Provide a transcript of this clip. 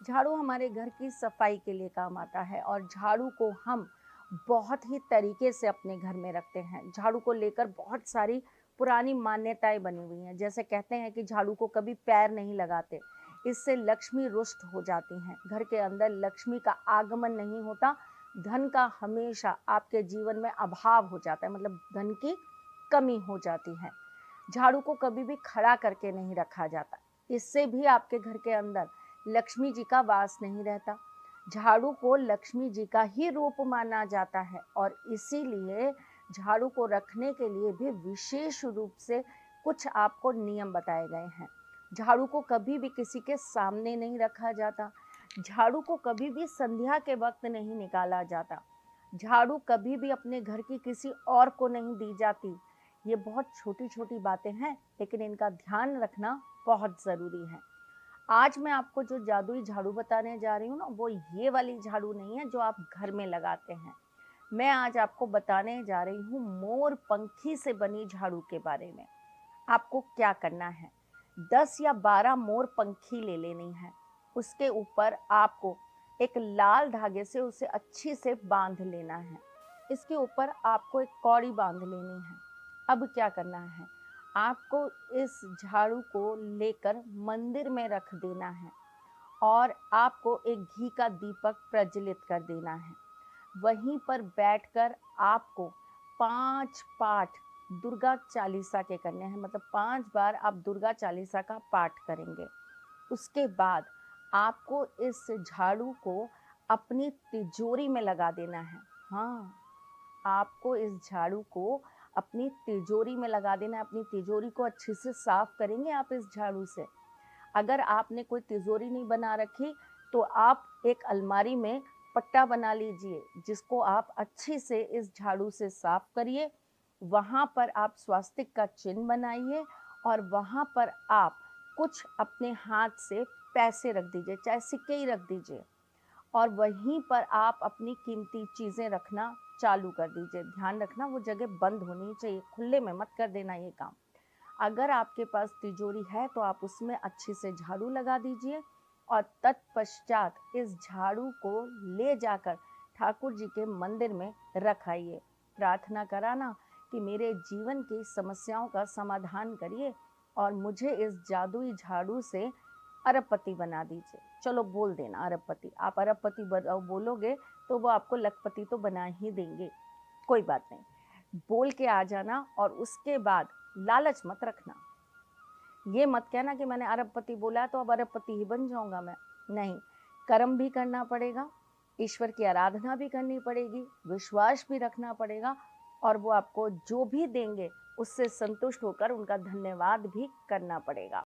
झाड़ू हमारे घर की सफाई के लिए काम आता है और झाड़ू को हम बहुत ही तरीके से अपने घर में रखते हैं। झाड़ू को लेकर बहुत सारी पुरानी मान्यताएं बनी हुई हैं। जैसे कहते हैं कि झाड़ू को कभी पैर नहीं लगाते, इससे लक्ष्मी रुष्ट हो जाती हैं। घर के अंदर लक्ष्मी का आगमन नहीं होता, धन का हमेशा आपके जीवन में अभाव हो जाता है, मतलब धन की कमी हो जाती है। झाड़ू को कभी भी खड़ा करके नहीं रखा जाता, इससे भी आपके घर के अंदर लक्ष्मी जी का वास नहीं रहता। झाड़ू को लक्ष्मी जी का ही रूप माना जाता है और इसीलिए झाड़ू को रखने के लिए भी विशेष रूप से कुछ आपको नियम बताए गए हैं। झाड़ू को कभी भी किसी के सामने नहीं रखा जाता। झाड़ू को कभी भी संध्या के वक्त नहीं निकाला जाता। झाड़ू कभी भी अपने घर की किसी और को नहीं दी जाती। ये बहुत छोटी छोटी बातें हैं, लेकिन इनका ध्यान रखना बहुत ज़रूरी है। आज मैं आपको जो जादुई झाड़ू बताने जा रही हूँ ना, वो ये वाली झाड़ू नहीं है जो आप घर में लगाते हैं। मैं आज आपको बताने जा रही हूँ मोर पंखी से बनी झाड़ू के बारे में। आपको क्या करना है, 10 या 12 मोर पंखी ले लेनी है। उसके ऊपर आपको एक लाल धागे से उसे अच्छी से बांध लेना है। इसके ऊपर आपको एक कौड़ी बांध लेनी है। अब क्या करना है, आपको इस झाड़ू को लेकर मंदिर में रख देना है और आपको एक घी का दीपक प्रज्वलित कर देना है। वहीं पर बैठकर आपको 5 पाठ दुर्गा चालीसा के करने हैं, मतलब 5 बार आप दुर्गा चालीसा का पाठ करेंगे। उसके बाद आपको इस झाड़ू को अपनी तिजोरी में लगा देना है। हाँ, आपको इस झाड़ू को अपनी तिजोरी में लगा देना है। अपनी तिजोरी को अच्छे से साफ करेंगे आप इस झाड़ू से। अगर आपने कोई तिजोरी नहीं बना रखी तो आप एक अलमारी में पट्टा बना लीजिए, जिसको आप अच्छे से इस झाड़ू से साफ करिए। वहाँ पर आप स्वास्तिक का चिन्ह बनाइए और वहाँ पर आप कुछ अपने हाथ से पैसे रख दीजिए, चाहे सिक्के ही रख दीजिए, और वहीं पर आप अपनी कीमती चीज़ें रखना चालू कर दीजिए। ध्यान रखना वो जगह बंद होनी चाहिए, खुले में मत कर देना ये काम। अगर आपके पास तिजोरी है तो आप उसमें अच्छे से झाड़ू लगा दीजिए और तत्पश्चात इस झाड़ू को ले जाकर ठाकुर जी के मंदिर में रखाइए। प्रार्थना कराना कि मेरे जीवन की समस्याओं का समाधान करिए और मुझे इस जादुई झाड़ू से अरबपति बना दीजिए। चलो बोल देना अरबपति, आप अरबपति बोलोगे तो वो आपको लखपति तो बना ही देंगे। कोई बात नहीं, बोल के आ जाना और उसके बाद लालच मत रखना। ये मत कहना कि मैंने अरबपति बोला तो अब अरबपति ही बन जाऊंगा मैं। नहीं, कर्म भी करना पड़ेगा, ईश्वर की आराधना भी करनी पड़ेगी, विश्वास भी रखना पड़ेगा और वो आपको जो भी देंगे उससे संतुष्ट होकर उनका धन्यवाद भी करना पड़ेगा।